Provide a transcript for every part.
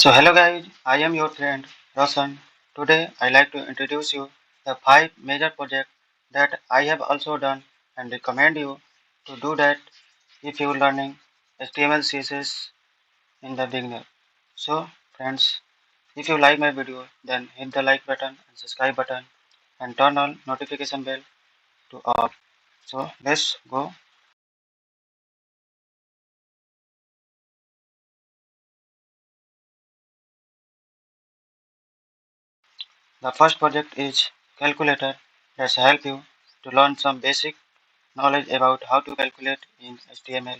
So hello guys, I am your friend Roshan. Today I like to introduce you the 5 major projects that I have also done and recommend you to do that if you are learning HTML CSS in the beginner. So friends, if you like my video then hit the like button and subscribe button and turn on notification bell to all. So let's go. The first project is calculator that help you to learn some basic knowledge about how to calculate in HTML.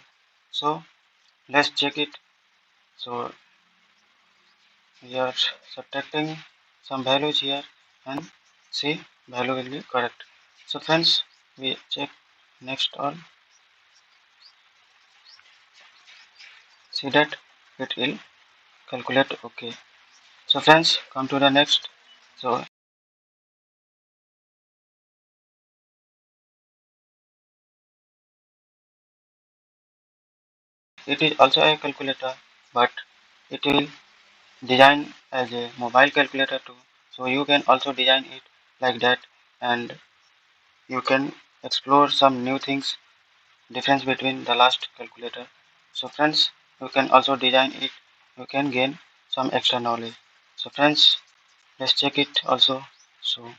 So let's check it. So we are subtracting some values here and see value will be correct. So friends, we check next all. See that it will calculate okay. So friends, come to the next. So it is also a calculator, but it will design as a mobile calculator too. So you can also design it like that, and you can explore some new things difference between the last calculator. So friends, you can also design it, you can gain some extra knowledge. So friends, let's check it also. So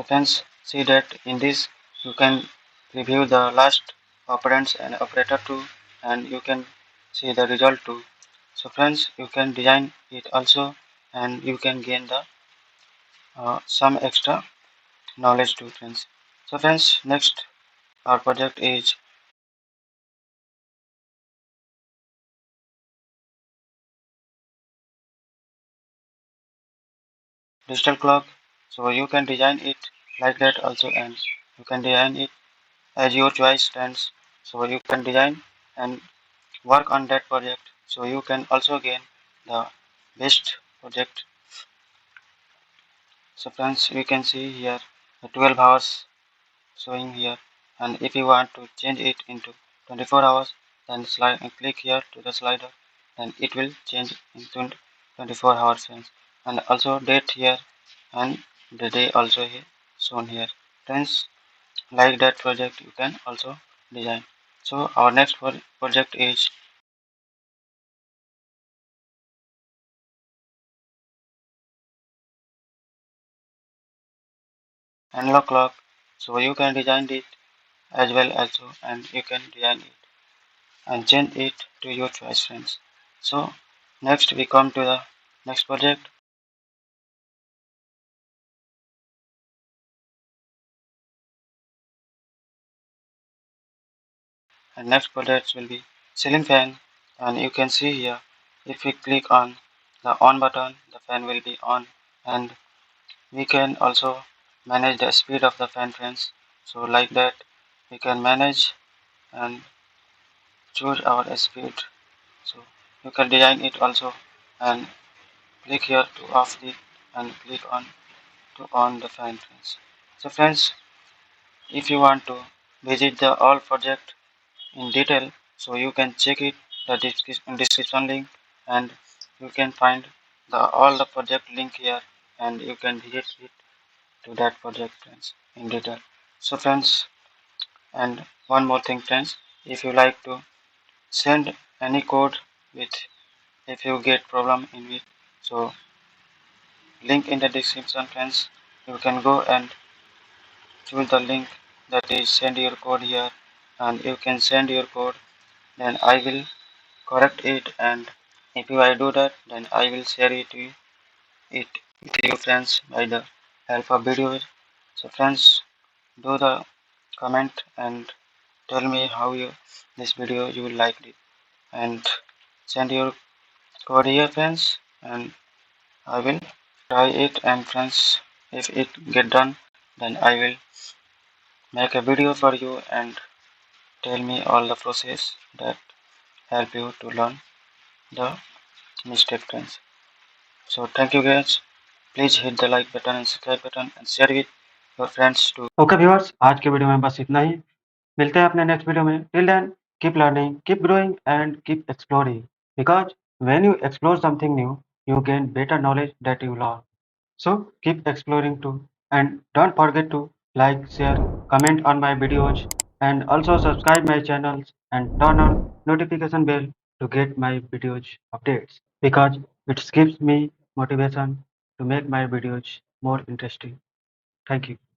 friends, see that in this you can review the last operands and operator too, and you can see the result too. So friends, you can design it also, and you can gain the some extra knowledge too, friends. So friends, next our project is digital clock. So you can design it like that also, and you can design it as your choice stands. So you can design and work on that project. So you can also gain the best project. So friends, we can see here the 12 hours showing here, and if you want to change it into 24 hours, then slide and click here to the slider, then it will change into 24 hours, friends. And also date here, and the day also here shown here, friends. Like that project you can also design. So our next project is analog clock. So you can design it as well also, and you can design it and change it to your choice, friends. So next we come to the next project, and next project will be ceiling fan. And you can see here, if we click on the on button, the fan will be on, and we can also manage the speed of the fan, friends. So like that we can manage and choose our speed. So you can design it also, and click here to off it and click on to on the fan, friends. So friends, if you want to visit the all project in detail, so you can check it the description link, and you can find the all the project link here, and you can visit it to that project, friends, in detail. So friends, and one more thing, friends, if you like to send any code with, if you get problem in it, so link in the description, friends. You can go and choose the link that is send your code here, and you can send your code, then I will correct it, and if I do that, then I will share it with you, friends, by the help of videos. So friends, do the comment and tell me how you this video you will like it, and send your code here, friends, and I will try it, and friends, if it get done, then I will make a video for you and tell me all the process that help you to learn the mistake, friends. So thank you guys. Please hit the like button and subscribe button and share with your friends too. Okay viewers, आज के video में बस इतना ही। मिलते हैं अपने next video में। Till then keep learning, keep growing, and keep exploring. Because when you explore something new, you gain better knowledge that you learn. So keep exploring too. And don't forget to like, share, comment on my videos, and also subscribe my channels and turn on notification bell to get my videos updates because it gives me motivation to make my videos more interesting. Thank you.